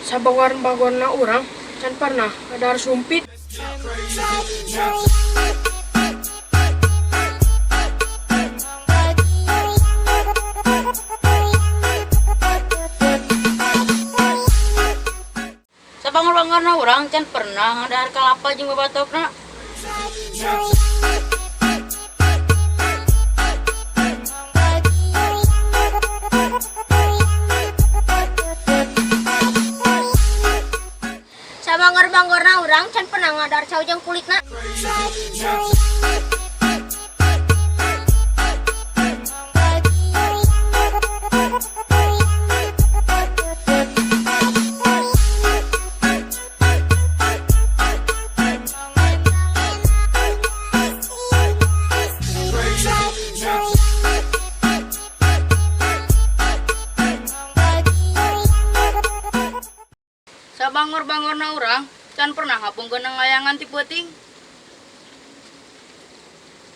Sabangar-bangarna orang can pernah ada sumpit. Sabangar-bangarna orang can pernah ngadahar kalapa jeung babatokna. Sabangar-bangarna urang can pernah ngadar saujang kulitna. Sabangar-bangarna urang can pernah ngapungkeun ngayangan ti peuting.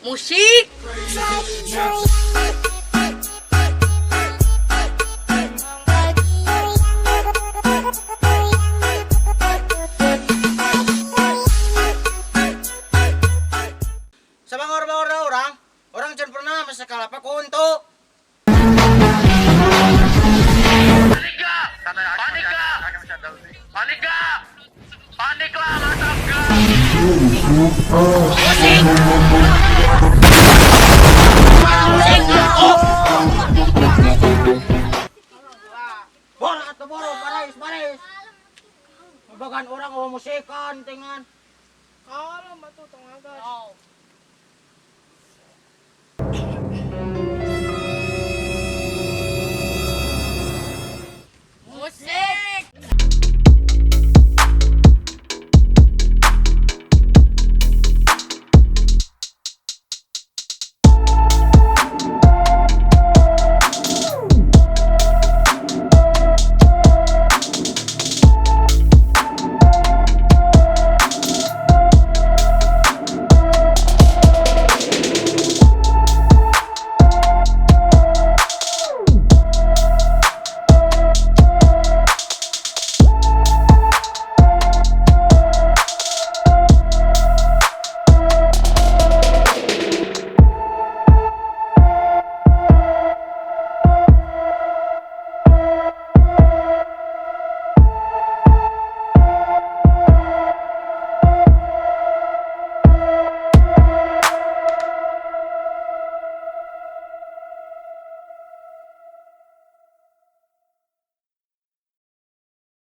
Musik. Sabangar-bangarna orang can pernah masa kalapa ku untuk. Paniklah, boro, baris. Mabagan orang musikan dengan. Kalau batu tengagas.